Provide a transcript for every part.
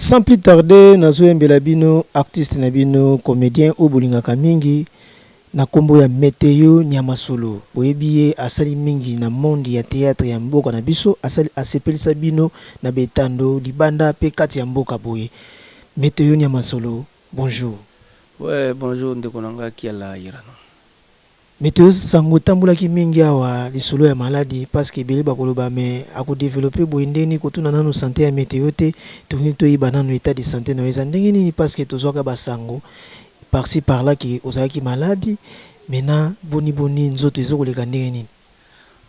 Sans plus tarder, nazo embela bino artiste na bino comédien ou bolingaka mingi na kombo ya Météo Nyamasolo. Boyebiye asali mingi na monde ya théâtre ya mboka na biso, asali asepelisa bino na betando libanda pe kati ya mboka boye. Météo Nyamasolo, bonjour. Ouais, bonjour ndeko nanga ki ala irano. Météo sango tambula ki mingi awa lisolo ya maladie parce que bele bakoloba mais ako développer boyendeni ko tuna nanu santé ya météo te tuni to yiba nanu état de santé no eza ndenge nini parce que tozoka basango par-ci par-là qui ozaki maladie maintenant boni nzoto ezokoleka ndenge nini.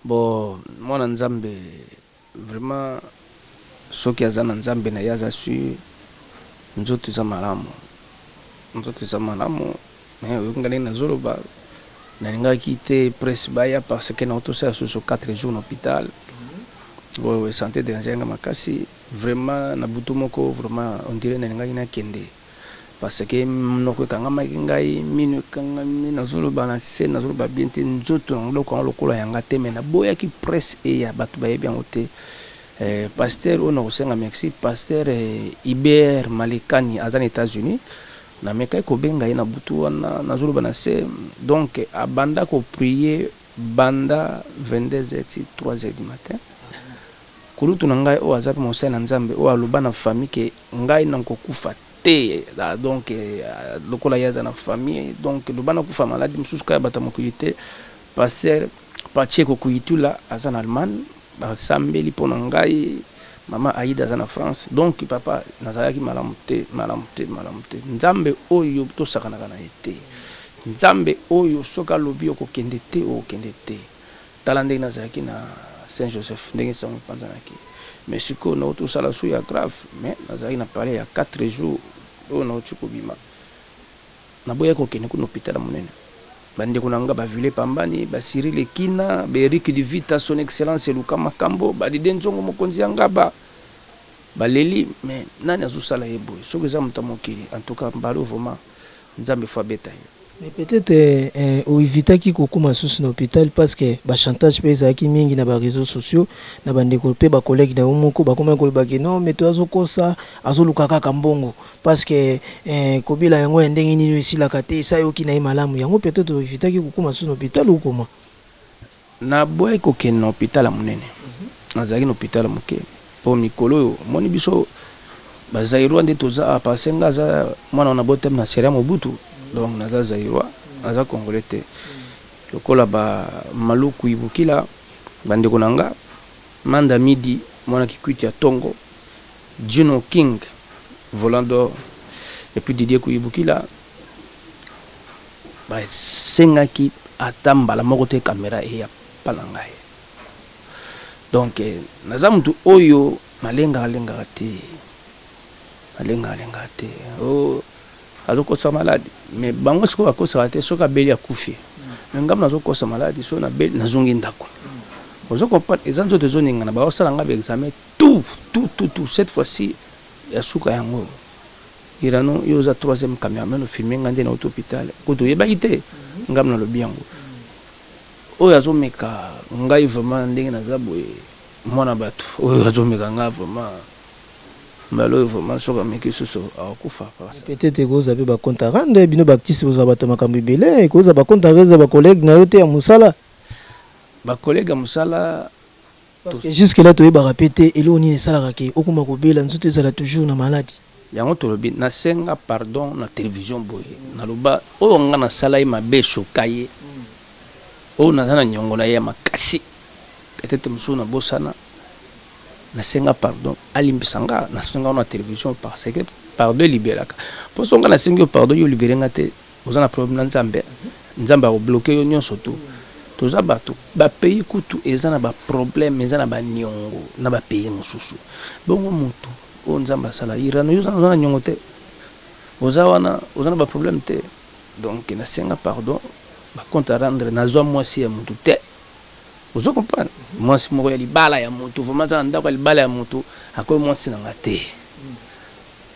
Bon, mwana nzambe vraiment soki azana nzambe na yaza su nzoto za malamu. Nzoto za malamu mais ngale na zoloba nalinga quitté presse baya parce que na autosa sur 4 jours en hôpital. Ouais, santé de njenga makasi vraiment na butu moko vraiment on dirait nalinga ina kende parce que noko kanga makingai minu kanga mina zoloba na se na zoloba biente nzoto ngoloko lokola yanga te mais na boya ki presse e ya batu baye bien ote pasteur on a senga merci pasteur Iber Malikani azan États-Unis na meka ko benga ina butu wana na zuluba na se donc abanda ko prier banda 22h 3h du matin kulutu na ngai o azapi mo sena nzambe o aluba na famille ke ngai na ko kufa te donc lokola yaza na famille donc luba na kufa maladi msusu ka bata mokulite pasteur pache ko kuitula azana Allemagne ba sambeli pona ngai Maman Aïda dans la France, donc papa nazalaki malamute. Nzambe oyo to sakana kana ete. Nzambe oyo soka lobi ko kendete o kendete. Talande nazalaki na Saint-Joseph ndenge sango panzanaki. Mais siko na to sala su ya grave, mais nazalaki na parler ya 4 jours o na otuko bima. Na boya ko kende ku hôpital monene. Bande kunanga ba vile pambani ba Cyril Ekina ba Eric Divita son excellence Luka Makambo ba Didenzongo mokonzi ngaba ba leli mais nani azusala yebo soki za mutamokili en tout cas mbalo vraiment nzambe fa beta. Mais peut-être au éviter qui kokuma sous l'hôpital parce que ba chantage pesa ki mingi na ba réseaux sociaux na bande ko pe ba collègue na umoko ba koma ko ba non mais toi azokosa azoluka kaka mbongo parce que kobila yango ndenge nini esila kate sa yoki na malamu yango peut-être au éviter qui kokuma sous l'hôpital ou comment na boy ko ken na hôpital a munene na zaki na hôpital moke po mikolo moni biso ba zairo ande toza a pasenga za mwana na botem na seria mobutu. Donc naza zairwa naza congolais te lokola ba maluku ibukila bande konanga manda midi mwana kikwiti ya tongo Juno King volando et puis Didier Kuyibukila ba senga ki atamba la moko te caméra e ya palangai donc naza mtu oyo nalenga te oh azokosa maladi mais bango siko bakosa te soka beli akufi mais ngam nazokosa maladi so na beli nazongi ndako ozo comprendre ezanzo de zoninga na ba osala ngabe examen tout cette fois-ci ya suka yango irano yoza 3e cameraman filmer ngande na hôpital ko to yeba ite ngam na lobi yango oyo azomeka ngai vraiment ndenge na zaboye mwana bato oyo azomeka nga vraiment malo vraiment soka meki soso akufa peut-être que vous avez ba compte à rendre bino baptiste vous avez makambi belé que vous avez compte à rendre ba collègue na yote ya musala ba collègue musala parce que jusque là to ba répéter et lo ni sala rake okuma ko bela nzuto ezala toujours na maladie yango to lobi na senga pardon na télévision boye na loba o nga na sala ma be shokaye o na na nyongo na ya makasi peut-être musuna bosana na senga pardon alimbisanga na senga na télévision parce que pardon libéraka pour songa na senga pardon yo libérer ngate ozana problème na nzambe a bloqué yo nyonso to toza bato ba pays kutu ezana ba problème ezana ba nyongo na ba pays mususu bongo mutu o nzamba sala irano yo zana nyongo te ozana ba problème te donc na senga pardon ba compte rendre na zo mwasi ya mutu te. Vous comprenez? Moi, si je suis libala ya moto, vraiment, je suis libala ya moto, à quoi moi, c'est n'engagé.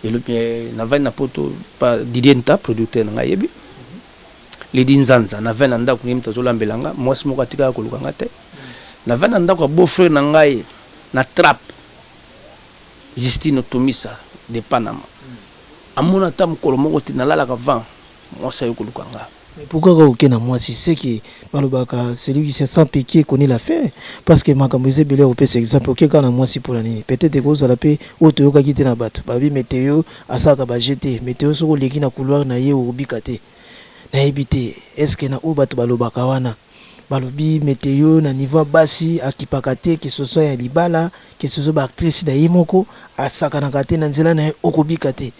Et le bien, na veille na poto, pas Didier Nta, producteur na yebi. Les dinzanza, na veille nanda ku nimta zola mbelanga, moi, si je suis ko lukanga te. Na veille nanda ko beau frère na ngai, na trap. Justine Tomisa, de Panama. Amona tam kolomo te na la avant. Moi ça yokoluka nga. Mais pourquoi aucun à moi si c'est que Malobaka celui qui se sent piqué connaît l'affaire parce que Makamboise Belé au PS exemple aucun quand moi si pour l'année peut-être que ça la paix auto yoka qui te na bato ba bi météo asaka ba jeter météo soko leki na couloir na ye obikate na ebité est-ce que na o bato balobaka wana balobi météo na niveau basi akipakate que ce soit ya libala que ce soit ba actrice da yimoko asaka na kate na nzela na okobikate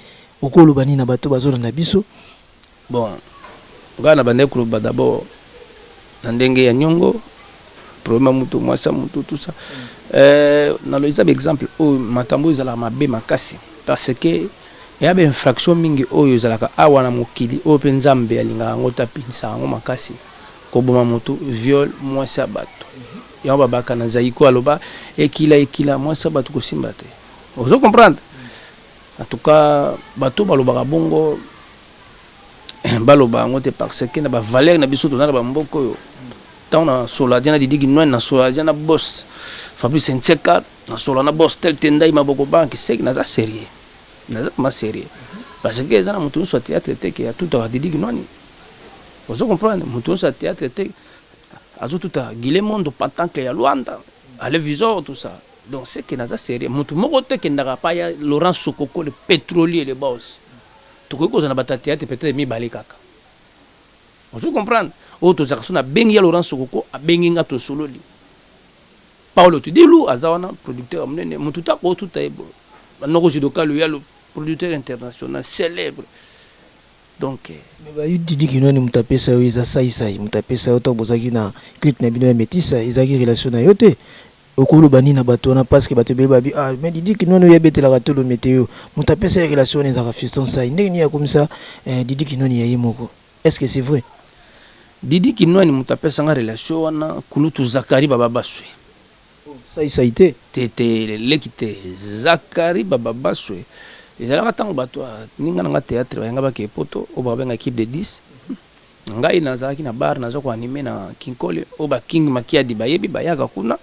okolobani na bato bazo na biso. Bon, ngana bande kuloba d'abord na ndenge ya nyongo problème mutu mwasa mutu tout ça na lo exemple exemple o makambo ezala mabe makasi parce que ya be infraction mingi oyo ezalaka awa na mokili o pe nzambe alinga ngo tapinisa ngo makasi ko boma mutu viol mwasa bato ya babaka na zaiko aloba ekila mwasa bato ko simba te ozo comprendre en tout cas bato balobaka bongo baloba ngote parce que na ba valeur na biso tona ba mboko yo tant na sola jana didigi noy na sola jana boss Fabrice Nseka na sola na boss tel tendai maboko banque c'est que na za sérieux na za ma sérieux parce que za na mutu so théâtre te que tout à didigi noy vous comprenez mutu so théâtre te azo tout à Guilhem Mondo patanque ya Luanda ale visor tout ça donc c'est que na za sérieux mutu moko te que ndaka pa ya Laurent Sokoko le pétrolier le boss. Tout ça na batatiate peut-être mi balikaka. Vous comprenez? Auto zakasuna bengi ya Laurent Sokoko a bengi ngato sololi. Paulo Tudilu azawana producteur amnene mututa ko tuta ebo. Noko jidoka le producteur international célèbre. Donc mais ba yidi kino ni mutapesa yo za sai mutapesa yo to bozaki na clip na bino ya metisa ezaki relation na yote. Okolo bani na bato na parce que bato be babi ah mais Didi Kinono yebetela gato le météo mutapesa relation les za fiston ça ndenge ya comme ça Didi Kinono ya yimoko est-ce que c'est vrai Didi Kinono mutapesa nga relation wana kulutu Zakari baba baswe ça a été tete lekite Zakari baba baswe ezala tango bato ninga nga théâtre yanga ba ke poto o ba benga équipe de 10 ngai na zaki na bar na zo ko animer na Kinkole o ba King Makia di bayebi bayaka kuna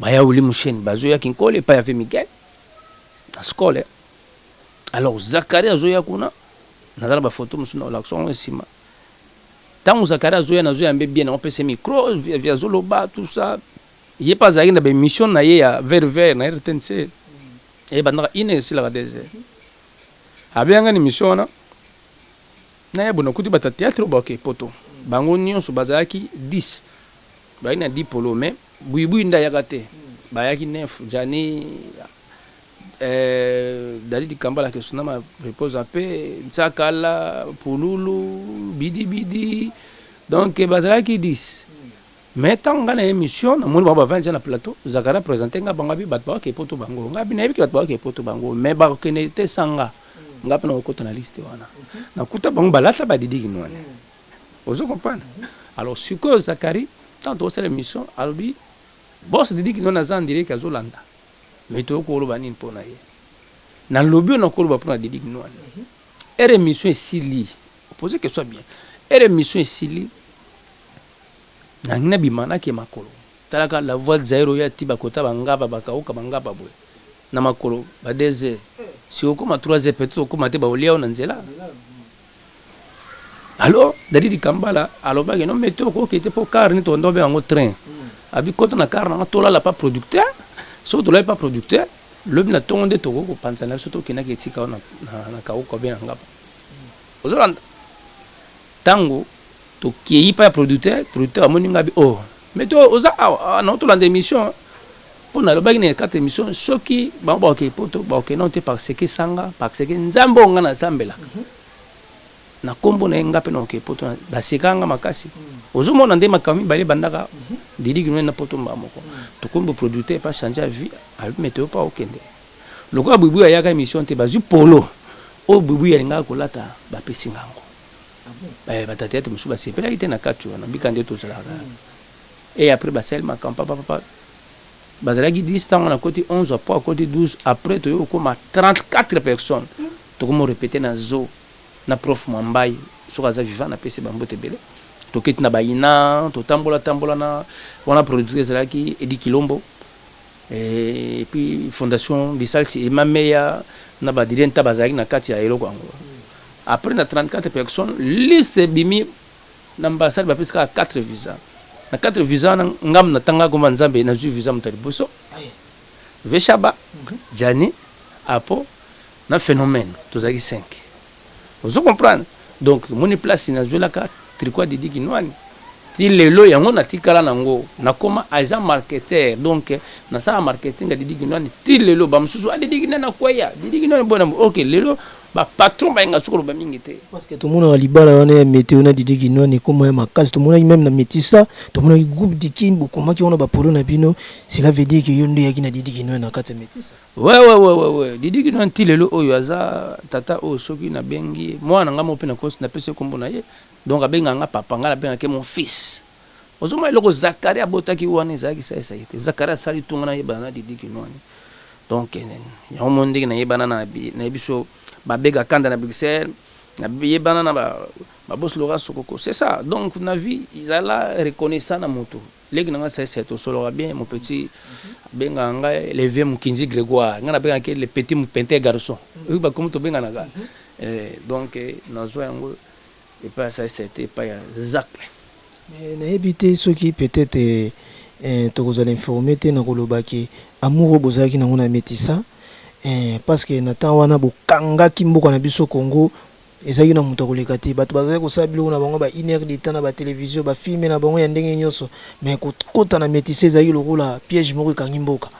baya uli musheni bazo ya Kinkole pa ya Miguel na skole alors Zakari azo ya kuna nazala ba photo musuna l'action esima tango Zakari azo ya nazo ya mbe bien on peut se micro via zoloba tout ça il pas zaki na ba émission na ye ya vers na RTNC et bandaka ine sila ka deze abenga ni mission na ya bona kuti bata théâtre ba ke poto bango nyonso bazaki 10 ba ina 10 polo mais buibui nda yakate bayaki 9 jani Dalidi Kambala que son nom repose en paix Ntsakala Pululu bidi donc bazaki 10 mais tant ngana émission na moni baba 20 na plateau Zakara présenter nga bangabi batba ke poto bango ngabi na biki batba ke poto bango mais ba kenete sanga ngapi na ko na liste wana na kuta bango balata ba Didi Kinoane ozo comprendre alors suko Zakari tant au cette émission albi boss Didi Kinoane za ndire ka zolanda mais to ko lo bani mpona ye na lobby na ko lo ba pona Didi Kinoane ere émission sili opposé que soit bien ere émission sili na ngina bimana ke makolo talaka la voix zairo ya tiba kota bangaba bakauka bangaba boy na makolo ba 2h si okoma 3h peut-être okoma te ba olia na nzela alors Dalidi Kambala alors ba non meto ko ke te po car ni to ndobe en train abi kota na car na tola la pas producteur so to la pas producteur le na tonde to ko pansana so to kina ke tika na kauka bien ngaba ozolanda tango to qui pas producteur amoni ngabi oh mais to oza na to lande émission pour na lobaki na 4 émissions soki ba ke poto ba ke non te parce que sanga parce que nzambo ngana sambela na kombo na ngape na ke poto ba sekanga makasi ozomona nde makami bale bandaka Didi Kinoane na poto mbamoko to kombo producteur pas changer vie al météo pas okende lokwa bubu ya ka émission te bazu polo o bubu ya nga kolata ba pesingango batatete musu basepela ite na katu na bikande to zala et après baselma quand papa bazalaki 10 ans na côté 11 après côté 12 après to yo koma 34 personnes to comme répéter na zo na prof Mwambai soka za vivant na pese bambote bele to keti na bayina to tambola na wana producteur zalaki Edi Kilombo et puis fondation Bisalsi Mameya na ba direnta bazaki na kati ya eloko yango. Après na 34 personnes liste bimi na ambassade ba pesika 4 visa. Na 4 visa na ngam na tanga ko Nzambe na ju visa mutali boso. Veshaba, Jani, Apo, na phénomène, tous les 5. Vous comprenez? Donc, mon place na joué la carte, tricot Didi Kinwani. Ti lelo yango na tikala nango, na koma agent marketeur. Donc, na sa marketing a Didi Kinwani, ti lelo ba msusu a Didi Kinwani na kwaya. Didi Kinwani bona OK, lelo ba patron ba nga sukolo ba mingite. Parce que tout le monde a libala wana météo na Didi Kinwani comme ma case, tout le monde même na métissa, tout le monde a groupe Dikin, comment qui on a ba polo na bino, cela veut dire que yonde yaki na Didi Kinwani na carte métissa. Ouais. Didi Kinwani ti lelo oyo aza tata o soki na bengi, moi na ngamo pe na kosi na pese kombo na ye. Donc abenga nga papa nga abenga ke mon fils. Ozoma eloko Zakari abotaki wana ezaki ça été. Zakari asali tunga na yebana Didi Kinwani. Donc ya monde na yebana na biso babega kanda na Bruxelles, na yebana na ba boss Laurent Sokoko. C'est ça. Donc na vie ils alla reconnaissant na moto. Legi na nga ça c'est solo bien mon petit benga nga levé mon Kinzi Grégoire. Nga na benga ke le petit mon peintre garçon. Eux ba comme to benga na ga. Donc na zo yango et pas ça c'était pas Zach. Mais na éviter ceux qui peut-être tu vous allez informer te na kolobaki amour bozaki na ngona metisa parce que natan wana bokanga kimboka na biso Congo ezaki na muto koleka te bato bazali kosabilo na bango ba 1 heure de temps na ba télévision ba filmer na bango ya ndenge nyoso mais kota na metisa ezaki lokola piège moko kangi mboka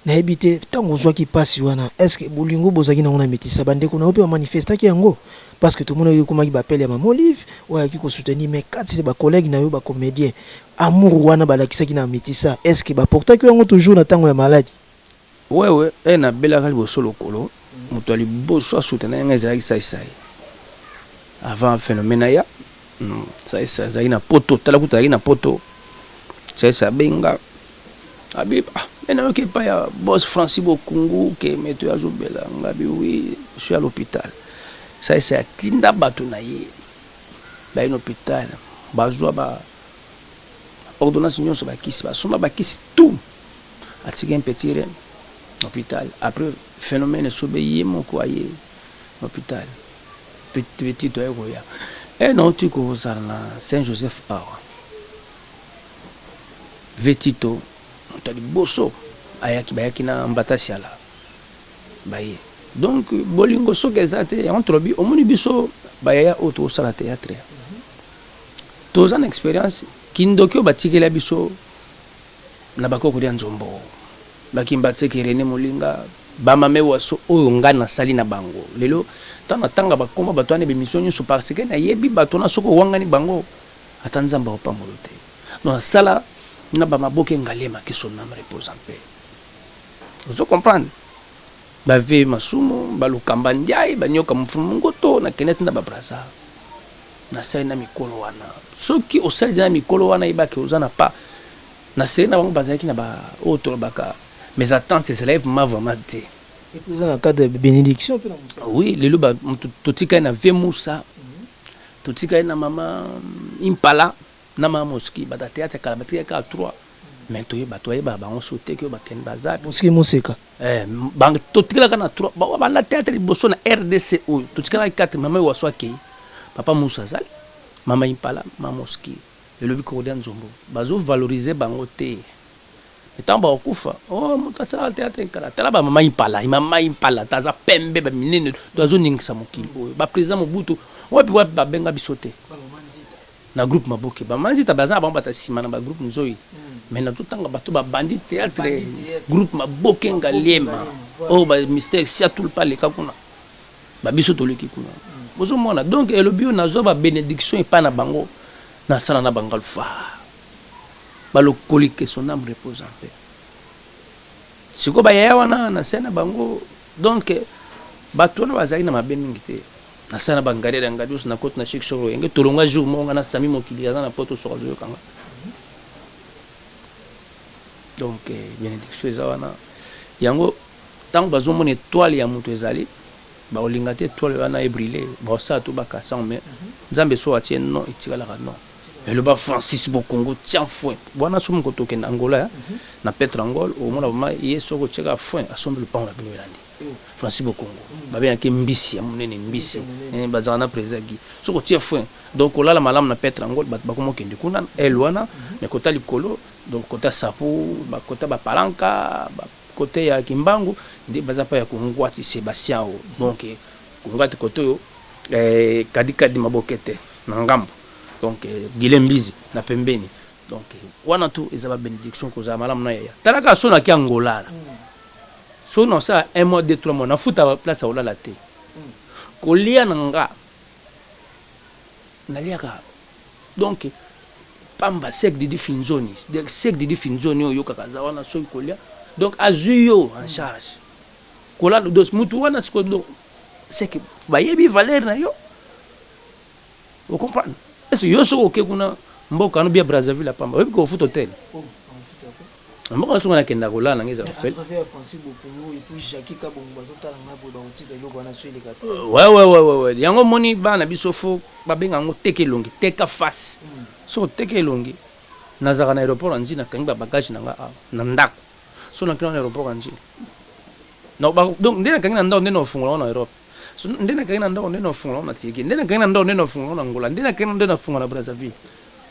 na éviter tango zwaki pasi wana est-ce que bolingo bozaki na ngona metisa bande ko na ope manifestaki yango parce que tout le monde a comment il appelle ma Olive ou qui ko soutenir mais quand c'est ba collègue na yo ba comédien amour wana ba lakisa ki na metisa est-ce que ba porta que yango toujours na tango ya maladie ouais na bela kali boso lokolo muto ali boso soutenir ngeza ça avant phénomène ya ça ina poto tala kuta ina poto ça benga abiba mais OK pas ya boss Francis Bokungu que meto azobela ngabi oui je suis à l'hôpital. Ça c'est tinda bato na ye ba un hôpital bazwa ba ordonnance nyonso ba kisi ba soma ba kisi tout atika un petit hôpital après phénomène sobe ye moko aye hôpital petit to ego ya et non tu ko na Saint-Joseph awa vetito tali boso ayaki bayaki na mbatasiala baye. Donc bolingo so kezate entre bi omoni biso baya auto sala théâtre tous en expérience kindokyo batikela biso na bakoko dia nzombo bakimbatse René Molinga bamame waso oyo ngana sali na bango lelo tanga bakoma batwane be mission nyo parce que na yebi batona soko wangani bango atanzamba opamolote donc sala na bamaboke ngalema ki son âme repose en paix. Vous comprenez? Bave masumo balukamba ndiaye banyoka mfumu ngoto na kenete na babraza na sai na mikolo wana soki osali na mikolo wana ibaki ozana pa na sai na bango bazaki na ba auto baka mes attentes se lèvent ma vraiment te et puis dans le cadre de bénédiction oui le loba totika na vemusa totika na mama impala na mama moski bata théâtre kala batika ka 3 mais toye batoye ba on sauter que ba ken bazar moski moseka bang totikala kana 3 ba banda théâtre liboso na RDC o totikala 4 mama waswa ke papa Moussa Zal mama impala mama moski le lobi cordian nzombo bazo valoriser bango te etamba okufa oh mutasala théâtre kala tala ba mama impala taza pembe ba minene dozo ningisa mokili ba président mobutu wapi ba benga bisote na groupe maboke ba manzita baza ba bata sima na ba groupe nzoi mais na tutanga bato ba bandit théâtre groupe maboke ngalema oh ba mystère sia tout pas le kakuna ba biso to leki kuna bozo mona donc le bio na zo ba bénédiction et pas na bango na sala na bangal fa ba lo que son âme repose en paix siko ba ya wana na sena bango donc bato na bazali na mabe mingi te na sana bangare ngadius na kote na chic shoro yenge tolonga jour monga na sami mokili aza na poto so zo kanga donc bénédiction ezawana yango tant bazo mon étoile ya muto ezali ba olinga te étoile wana e briller ba sa to ba kasa mais nzambe so atie non itikala non et le ba Francis Bokongo tient foin bwana somo ko token Angola na Petre Angol au mona ba yeso ko cheka foin asombe le pan la bilolandi Francis Bokongo babé yaki mbisi ya munene mbisi bazana président gi soko tie fin donc là la malam na petre ngol bat bakomo kende kuna elwana mais kota likolo donc kota sapu ba kota ba palanka ba côté ya Kimbangu ndi baza pa ya kungwati Sébastien donc kungwati koto kadi mabokete na ngambo donc Gilembizi na pembeni donc wana tu ezaba bénédiction ko za malam na ya talaka sona ki Angola so non ça un mois 2-3 mois na futa place au la té kolia nanga naliaka donc pamba sec de finzoni sec de finzoni yo kakaza wana so kolia donc azuyo en charge kola dos mutu wana siko do c'est que bayebi valeur na yo vous comprenez est-ce yo so ok kuna mboka no bia Brazzaville pamba webi ko futa hotel mboka so na kenda kola na ngeza fait ouais yango moni bana biso fo babenga ngo teke longi teka face so teke longi nazaka na aéroport anji na kangi ba bagage na nga na ndako so na kina na aéroport anji no donc ndena kangi na ndako ndena ofungola na Europe so ndena kangi na ndako ndena ofungola na Tiki ndena kangi na ndako ndena ofungola na Angola ndena kangi ndena ofungola na Brazzaville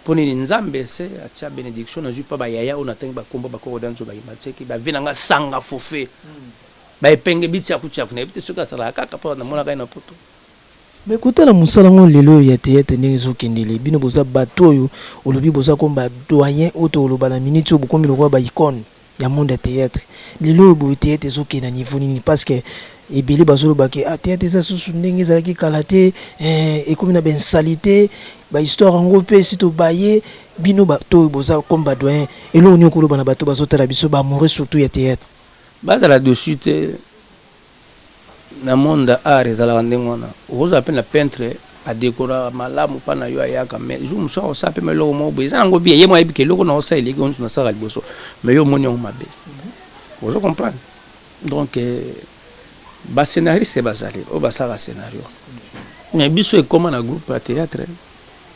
poni nzambe se atia bénédiction na jupa ba yaya ona tenga ba kombo ba ko danzo ba imatseki ba vinanga sanga fofé ba epenge bitya kucha kuna bite soka sala kaka pa na mona kai na poto mais kotala musala ngo lelo ya théâtre ndenge zokendele bino boza bato oyo olobi boza komba doyen oto oloba na minute oyo bokomi lokwa ba icône ya monde ya théâtre lelo bo théâtre zokenda niveau nini parce que ebele bazolobaki théâtre eza susu ndenge ezalaki kala te ekomi na bensalité ba histoire yango mpe si tobaye bino bato oyo boza comme badoyen eloko nini okoloba na bato bazotala biso baamoureux surtout ya théâtre bazala dessus te na monde art ezalaka ndenge wana okozala mpe na peintre adekora malamu mpa na yo ayaka mais jour mosu osala mpe eloko moko boye eza nango bia ye mo ayebika eloko na osala eleki onso nasala liboso mais yo omoni yango mabe ozo comprendre donc bascénariste bazali oyo basalaka scénario mais biso ekoma na groupe ya théâtre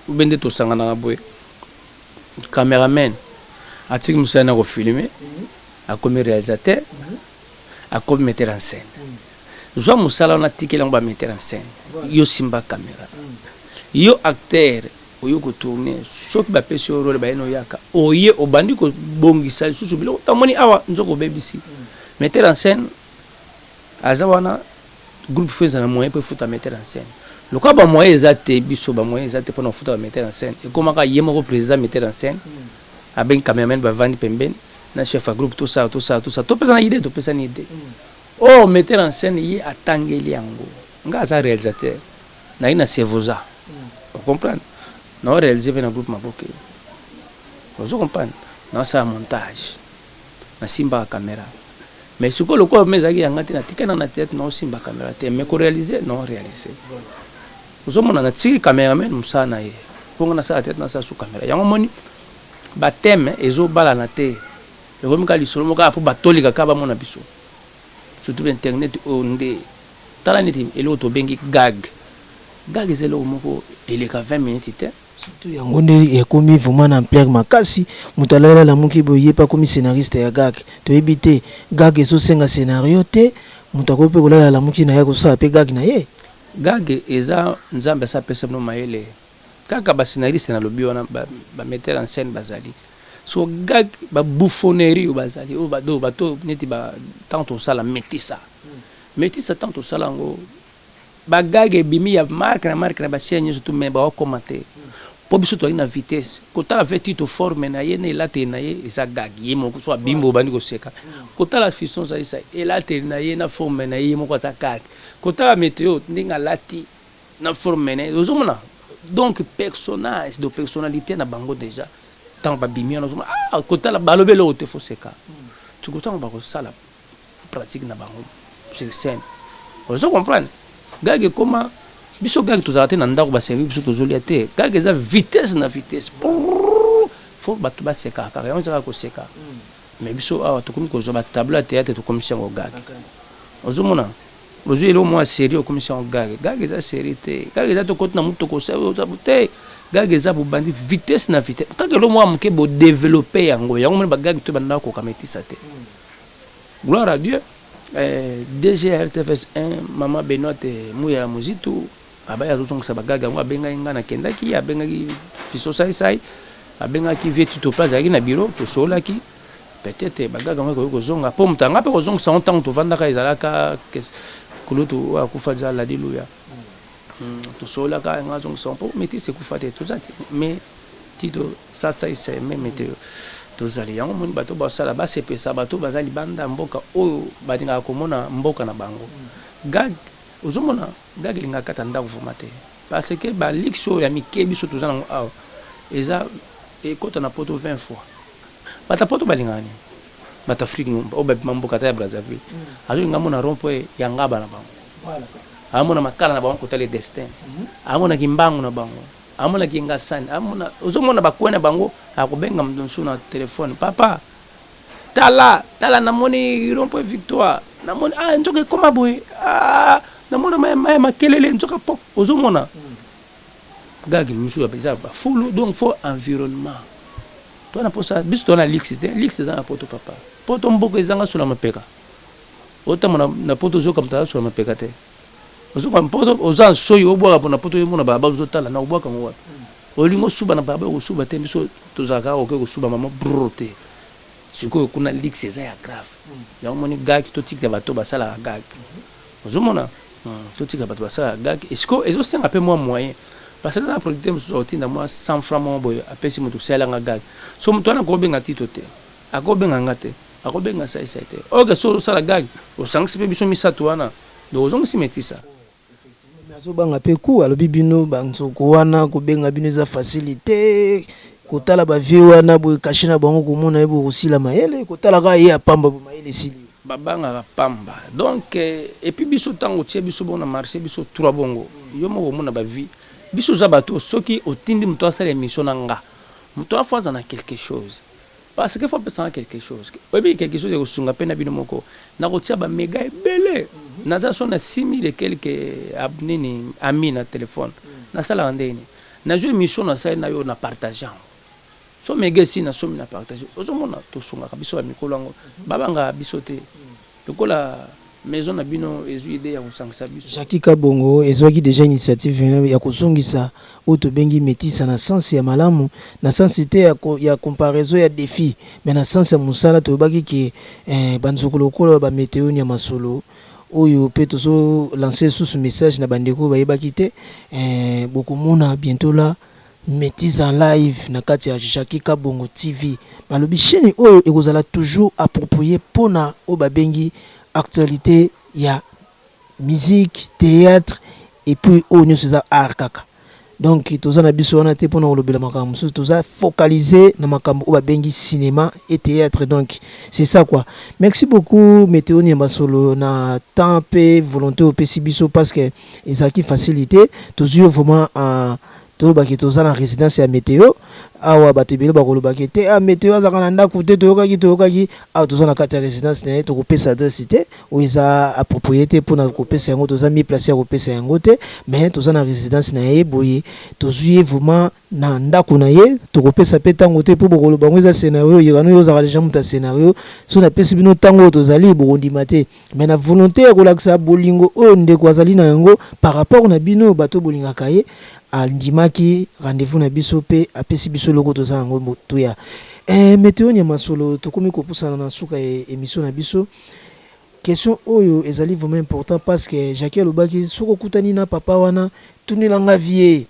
ube nde tosanganaka boye caméraman atiki mosala na kofilme akomi réalisateur akomi metteur en scène zwa mosala wana atikeli yango bametteur en scène yo simba caméra yo acteur oyo kotourne soki bapesi yo role bayeni oyaka oye obandi kobongisa lisusu biloko tamoni awa nzoko obebisi metteur en scène aza wana groupe fo eza na moyen mpo efuta metteur en scène lokola bamoyen eza te biso bamoyen eza te mpona kofuta bametteur en scène ekomaka ye moko président metteur en scène abengi cameraman bavandi pembeni na chef ya groupe tosala topesa na idée topesani idée oh metteur en scène ye atangeli yango nga aza réalisateur nayi na sevoza ocomprendre na réaliser mpe na groupe maboke ozo comprendre naosala montage nasimbaka caméra mais sikoyo lokola me ezalaki yanga te natikana na théâtre naosimba caméra te mais koréaliser non réaliser ozomona natiki cameraman mosala na ye mpongo nasala théâtre nasala su caméra yango moni bateme ezobalana te ekomi kaka lisolo moko kaka mpo batolika kaka bamona biso surtout internet oyo nde tala neti eloko tobengi gag eza eloko moko eleka 20 minutes te surtout yango nde ekomi vraiment na ampleur makasi moto alalala moki boye mpe akomi scénariste ya gag toyebi te gag ezosenga scénario te moto akomi mpe kolalala moki na ye kosala mpe gag na ye gag eza nzambe asapesa bino mayele kaka bascénariste nalobi wana bametteur en scène bazali so gag babouffonnerie oyo bazali oyo bato neti tant tosala métisa tant tosala yango bagag ebimi ya marque na bachaine nyonso tu me baokoma te mpo biso toali na vitesse kotala ve tito forme na ye na elateli na ye eza gag ye moko so abimba obandi koseka kotala fiston zalisa elateli na ye na forme na ye moko aza gag kotala météo ndenge alati na forme na ye ozomona donc personnage de personnalité na bango déjà tant babimi wana ozomona kotala balobi eloko te foseka tikotango bakosala pratique na bango sur scène ozo comprendre gag ekoma biso gag tozala te na ndako baservi biso tozolia te gag eza vitesse na vitesse fo bato baseka kaka yango ezaka koseka mais biso awa tokomi kozwa batableau ya théâtre tokomisi yango gag ozomona ozwi eloko mwa série okomisi yango gag eza série te gag eza tokoti na mutu tokosaba te gag eza bobandi vitesse na vitesse kaka eloko mwa moke bodéveloppe yango moni bagag to bandaka kokametisa te gloire à Dieu DG RTFS 1 mama Benoît Mouya Muzitu abaya zozongisa bagaga ngo abengaki nga nakendaki abengaki fiso sai abengaki vie tutopa azalaki na bureau tosolaki peut-être bagaga ngo kozonga mpo moto anga mpe kozongisa ntango tovandaka ezalaka kulutu akufa ja ladiluya tosolaka nga zongisa mpo métis ekufa te tozati mais tito sasa isa meme te tozali yango moni bato basala basepesa bato baza libanda mboka oyo balingaka komona mboka na bango gag ozomona gag elingaka kata ndako vuma te parce que baliksi oyo ya mike biso toza nango awa eza ekota na poto 20 fois bata poto balingani bata afrique oyo bapima mboka ta ya brazzaville azolinga mona rompoe ya ngaba na bango amona makala na bango kotala destin amonaki mbangu na bango amonaki ngasani amona ozomona bakwena bango akobenga mdonso na telefone papa tala namoni rompoe victoire namoni nzoka koma boye namona maya makelele nzoka pok ozomona gagi misu ya pesa ba fulu donc faut environnement toi na posa biso to na lix za na poto papa poto mboko ezanga sula mapeka otamona na poto zo kamta sula mapeka te ozomona poto ozan soyo obwa pona poto yemona baba ozotala na obwa kango olingo suba na baba osuba te biso tozaka ko suba mama brote siko kuna lix za ya grave ya moni gagi to tikya bato basala gagi ozomona to tikya bato basala gagi esko ezo senga pe moyen parce que la producteur sorti na moi 100 francs mon boy apesi moto sala nga gag so moto na ko benga tito te akobenga ngate akobenga sai te oke so sala gag o sangsi pe biso misato wana do zongo si metisa effectivement azo banga pe ku alobi bino banzoko wana ko benga bino za facilité kotala ba vie wana boy kashina bango komona ebo kosila mayele kotala ka ye apamba bo mayele sili babanga pamba donc et puis biso tango tie biso bona marché biso 3 bongo yo mo mona ba vie biso za bato soki otindi mto asala émission nanga mto afaza na quelque chose parce que faut penser à quelque chose obi quelque chose ko sunga pena bino moko na ko tia ba mega ebele naza sona 6000 et quelques abnini ami na téléphone na sala ndeni na jo émission na sala na yo na partageant so mega si na so na partager ozomona to sunga ka biso ba mikolo ngo babanga biso te lokola maison na bino ezuide ya kusangisa biso Jackie Kabongo ezwaki déjà initiative ya kusungisa oto bengi metisa na sens ya malamu na sensité ya comparaison ya défi mais na sens ya musala to baki ki banzokolo kola ba météo nya masolo oyo pe tozo lancer sous message na bandeko ba yebaki te bokomona bientôt là metisa en live na kati ya Jackie Kabongo TV balobi chaîne oyo ekozala toujours approprié pona o ba bengi actualité, il y a musique, théâtre et puis on est sur art kaka. Donc tous on a biso on a été pour nous le makambo, tous a focalisé na makambo ou bengi cinéma et théâtre. Donc c'est ça quoi. Merci beaucoup Météo Niambasolo na temps et volonté au PC biso parce que ils ont qui facilité tous vraiment to ba ki toza na résidence ya Météo awa batebele ba koloba ki te Météo za kana ndako te toyokaki awa toza na kati ya résidence na to kopesa adresse te o eza a propriété pour na kopesa yango toza mi place ya kopesa yango te mais toza na résidence na ye boye tozuye vraiment na ndako na ye to kopesa pe tango te pour bokoloba ngo eza scénario yekano yo za déjà muta scénario so na pesi bino tango tozali bokondima te mais na volonté ya kolakisa bolingo oyo ndeko azali na yango par rapport na bino bato bolingaka ye andimaki rendez-vous na biso pe apesi biso loko toza yango moto ya Météo Niambasolo tokomi kopusana na suka émission na biso question oyo ezali vraiment important parce que Jackie alobaki soko kutani na papa wana tunilanga vie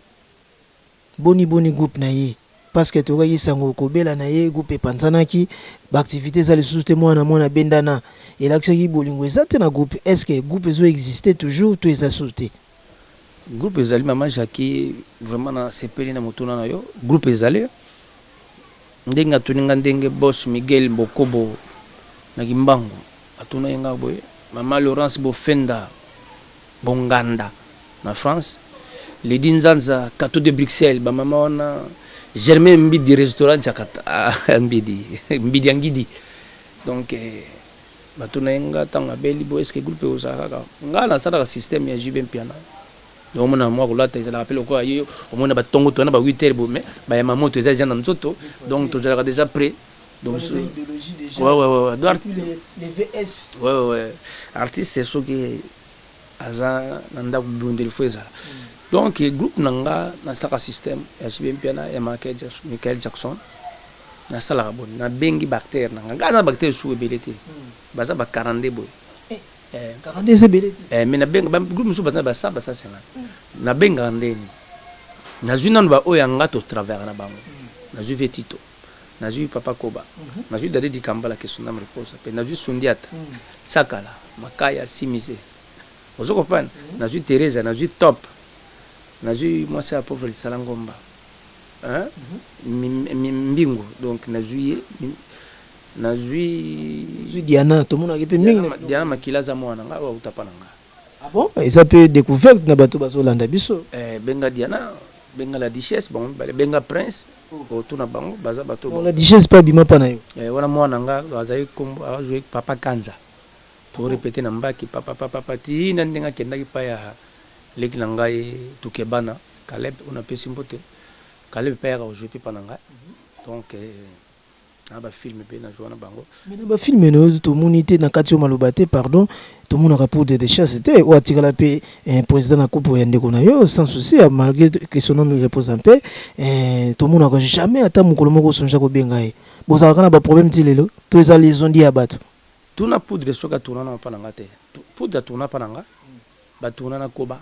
boni groupe na ye parce que tokaki sango kobela na ye groupe epanzanaki ba activité za lisusu te mwana bendana elakisaki bolingo ezate na groupe est-ce que groupe ezo exister toujours to eza sauté groupe ezali mama Jackie vraiment na sepeli na motuna na yo groupe ezali ndenga tuninga ndenge boss Miguel Bokobo na Kimbangu atuna yenga boye mama Laurence Bofenda Bonganda na France Lady Nzanza Kato de Bruxelles ba mama wana Germain Mbidi restaurant Jakarta Mbidi Angidi donc batuna yenga tanga beli bo est-ce que groupe osaka ngala sala système ya JB Piana donc on a moi là tu rappelles quoi on a ba tongo to na ba 8h mais ba ya mamoto eza jana nzoto donc tu as déjà prêt donc les idéologies déjà. Ouais. Les VS. Ouais. Artiste c'est ce qui aza nanda bundel feza. Donc groupe nanga na saka système ya JB Piana et Michael Jackson na sala bon na bengi bactère nanga na bactère sous belete. Baza ba 42 boy. 42 c'est belete. Mais na benga groupe sous baza ba ça c'est là. Na benga ndeni. Na zuna ba oyanga to travers na bango. Na juve Tito. Na juve Papa Koba. Na juve Dadi Dikambala qui son âme repose. Na juve Sundiata. Tsakala, Makaya Simise. Vous comprenez? Na juve Teresa, na juve Top. Na juve moi c'est la pauvre Salangomba. Hein? Mbingo. Donc na juve Diana, tout le monde a été mingi. Diana Makila Zamwana nga wa utapananga. Ah bon? Et ça peut découverte na bato bazolanda biso. Benga Diana, benga la Duchesse, bon, benga Prince. Autour na bango baza bato. On la Duchesse pas bima pa na yo. Wana mwana nga bazali kombo a jouer Papa Kanza. To répéter na mbaki papa ti na ndenga kendaki pa ya leki na ngai tukebana Caleb on a pesi mbote. Caleb pa ya jouer pa na ngai. Donc ba film pe na jouer na bango. Mais ba film no to monité na kati o malobate pardon. Tout le monde a pour des chasses c'était ou atikala pe un président na coupe ya ndeko na yo sans souci malgré que son nom repose en paix tout le monde a jamais ata mukolo moko sonja ko bengaye bozala kana ba problème ti lelo to eza les ondi ya bato tout na poudre soka tourna na pananga te poudre tourna pananga ba tourna na koba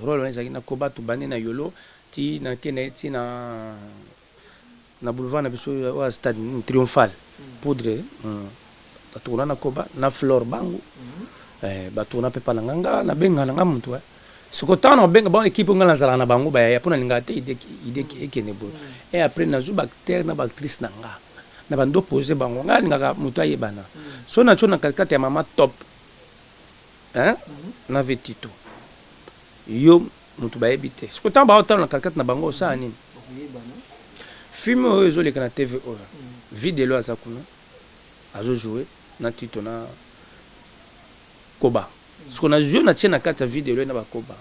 rôle on ezaki na koba to bani na yolo ti na kene ti na boulevard na biso wa stade triomphal poudre tourna na koba na fleur bango batuna pe pala nganga na benga na ngamuntu siko tano benga ba équipe ngala nzala na bango ba ya pona lingate ide ekene bo et après na zu bactère na bactrice nanga na bando poser bango ngala ngaka mutu ayebana so na chona kakati ya mama top hein na vetito yo mutu ba ebite siko tano ba otano kakati na bango sa nini film oyo le kana TV oyo vidéo azakuna azo jouer na Tito na Koba. Ce qu'on a joué na tiena kata vidéo na ba Koba.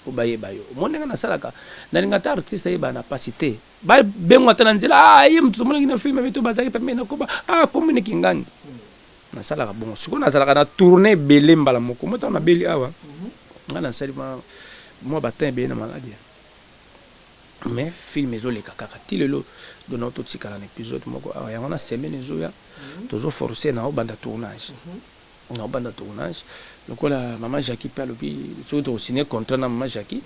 Koba yeba yo. Mondenga na salaka. Na lingata artiste yeba na pasité. Ba bengo atana nzela ah yim to mondenga na film beto bazaki pembe na Koba. Ah communique ngani. Na salaka bon. Ce qu'on a salaka na tourner belé mbala moko. Mota na beli awa. Ngana salima moi batin be na maladie. Mais film ezole kakaka tilelo de notre tikala épisode moko awa ya on semaine ezoya toujours forcé na banda tournage na banda tournage lokola maman Jackie pa lobi surtout au ciné contrat na maman Jackie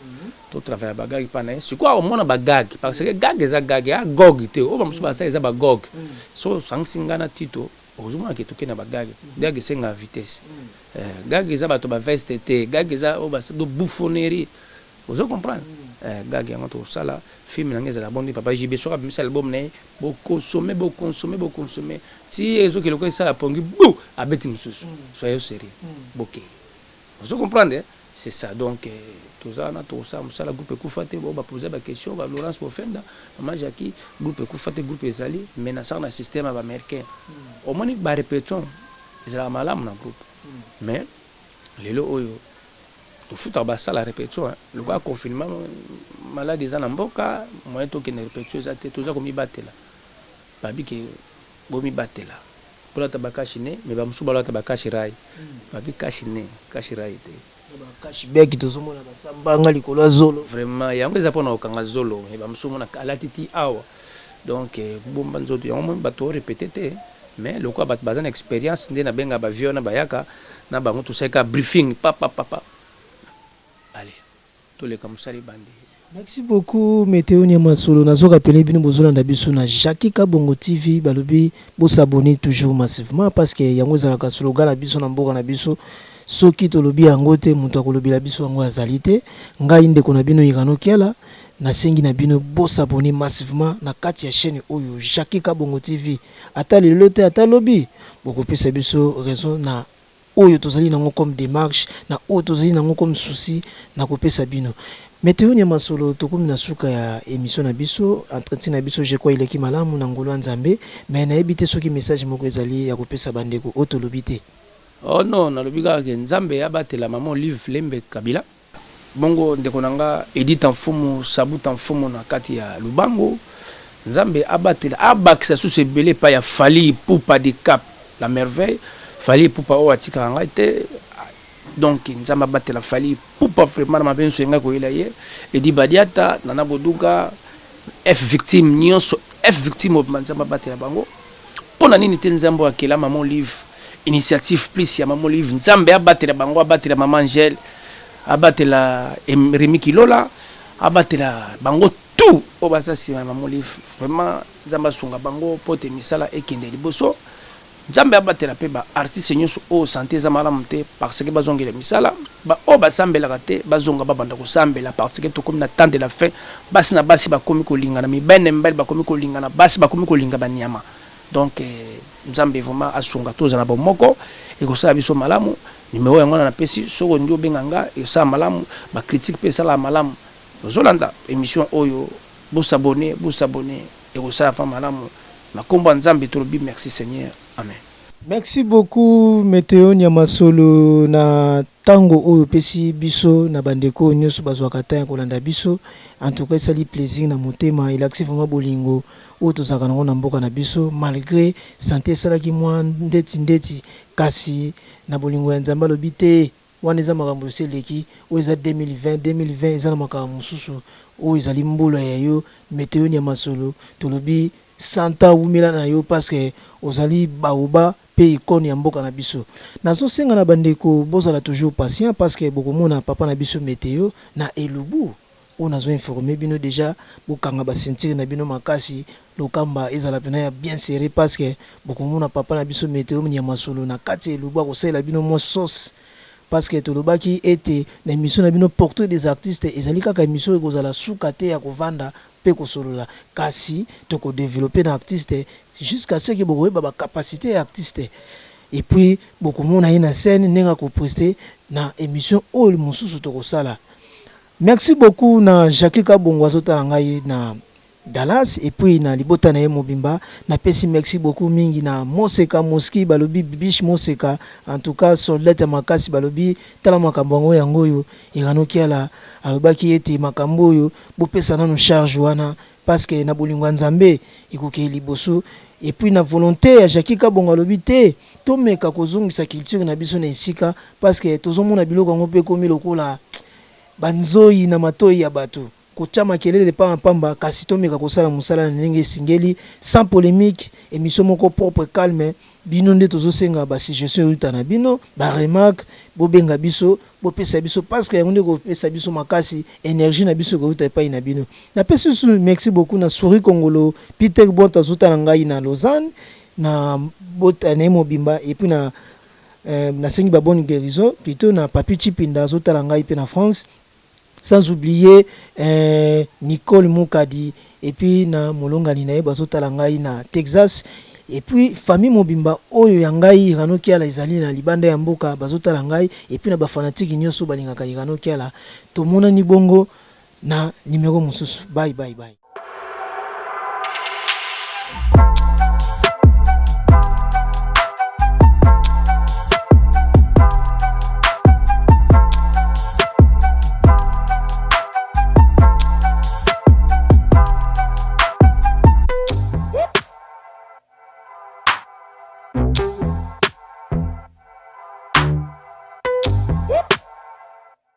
to travailler bagage pa na c'est quoi au moins bagage parce que gag eza gag ya gog te o ba musuba ça eza ba gog so sangsinga na Tito ozuma ke toke na bagage gag senga vitesse gag eza bato ba veste te gag eza o ba do bouffonnerie vous comprenez gag yango to sala film nangeza la bonne papa JB so ka misal album ne bo consommer si ezo ke lokoi sala pongi bou abeti mususu soyez sérieux boké vous comprenez c'est ça donc tout ça na tout ça musala groupe kufate bo ba poser ba question ba Laurence Bofenda maman Jackie groupe kufate groupe ezali mais na ça na système américain au moins ba répétition ezala malamu na groupe mais lelo oyo tout fout à bas la répétition le gars confinement malade des anamboka moyen to que ne répétition ça tout ça comme il battait là babi que bomi battait là pour la tabaka chine mais ba musu bala tabaka shirai babi kashine kashirai te kashi beki to zomo na basamba ngali ko zolo vraiment yango eza pona okanga zolo mais ba musu mona alatiti awa donc bomba nzoto yango bato répéter te mais le quoi bat bazan expérience ndena benga ba viona bayaka na bango tout ça ka briefing papa allez tous les comme ça les bandits. Merci beaucoup Météo Niamasolo nazo rappeler bino bozolanda biso na Jackie Kabongo TV balobi bo s'abonner toujours massivement parce que yango zalaka slogan na biso na mboka na biso soki tolobi yango te mutu akolobi la biso yango azalité ngai ndeko na bino Irano Kiala na sengi na bino bo s'abonner massivement na kati ya chaîne oyo Jackie Kabongo TV ata lelo te ata lobi boko pesa biso raison na oyo tozali nango comme démarche na oyo tozali nango comme souci na kopesa bino. Météo Niamasolo tokomi na suka ya émission na biso entretien na biso je crois il est ki malamu na ngolo nzambe mais na ebité soki message moko ezali ya kopesa bandeko otolobi te. Oh non na lobika ke nzambe ya batela maman Live Lembe Kabila bongo ndeko nanga Edith Mfumu Sabuta Mfumu na kati ya Lubango nzambe abatela abakisa susu ebele pa ya Fally Ipupa de Cap la merveille Fally Ipupa oyo atikaka ngai te donc nzambe abatela Fally Ipupa vraiment na mabenso yenga koyela ye Edi Badiata Nana Boduka F victime nyonso F victime obima nzambe abatela bango mpona nini te nzambe akela Maman Live initiative plus ya Maman Live nzambe abatela bango abatela Maman Angèle abatela Rémi Kilola abatela bango tout au basa si Maman Live vraiment nzambe asunga bango pote misala ekende liboso nzambe abatela pe ba artiste nyonso o santé za malamu te parce que bazongela misala ba o basambela te bazonga babanda ko sambela parce que to comme na temps de la fin basi na basi bakomi ko lingana mi bene mbele bakomi ko lingana basi bakomi ko linga banyama donc nzambe vraiment asunga toza na bomoko e ko sa biso malamu numéro yango na pesi soko ndio benganga e sa malamu ba critique pe sala malamu zolanda émission oyo bo s'abonner et ko sa fa malamu na komba nzambe tolobi merci Seigneur amen. Merci beaucoup Météo Nyamasolo na tango oyo pesi biso na bandeko nyonso bazwaka ta kolanda biso en tout cas sali plaisir na motema il active vraiment bolingo oyo tozaka nango na mboka na biso malgré santé salaki mwa ndeti kasi na bolingo ya nzambe alobi te wana eza makambo eseleki oyo eza 2020 eza na makambo mosusu oyo ezali mbula ya yo Météo Nyamasolo tolobi santa umila na yo parce que ozali baoba pe ikone ya mboka na biso nazo senga na bandeko bozala toujours patient parce que bokomona papa na biso Météo na elubu on nazo informer bino déjà bokanga ba sentir na bino makasi lokamba ezala pena ya bien serré parce que bokomona papa na biso Météo Nyamasolo na kati elubu akosala bino mo sauce parce que tolobaki ete na émission na bino portrait des artistes ezali kaka émission ekozala suka te ya kovanda pe kosolola kasi toko développer na artiste jusqu'à ce que bokoye ba capacité artiste et puis bokomona ina scène nenga ko poster na émission oyo mosusu toko sala. Merci beaucoup na Jacques Kabongo azotala ngai na Dallas et puis na libota na ye mobimba na pesi merci beaucoup mingi na Moseka Moski balobi bibish Moseka en tout cas soldat makasi balobi tala makambo ngo yango yo iranoki ala alobaki ete makambo yo bopesa na no charge wana parce que na bolingo nzambe ikoke liboso et puis na volonté ya Jacques Kabongo alobi te to meka kozungisa culture na biso na isika parce que tozomona biloko ngo pe komi lokola banzoi na matoi ya bato kochama kelele pa pamba kasi to meka kosala musala na ndenge singeli sans polémique émission moko propre calme bino nde tozosenga ba suggestion yuta na bino ba remarque bobenga biso bopesa biso parce que yango nde ko pesa biso makasi énergie na biso ko yuta pa ina bino na pesa su merci beaucoup na Souris Congolo Peter Bonta zuta na ngai na Lausanne na botane mobimba et puis na sengi ba bonne guérison plutôt na Papi Chipinda zuta na ngai pe na France. Sans oublier Nicole Moukadi et puis na Molonga Ninae bazotala ngai na Texas et puis famille Mobimba oyo yangai ranoki ala izali na libanda ya mboka bazotala ngai et puis na ba fanatique nyonso balingaka ranoki ala tomona ni bongo na numéro mususu bye.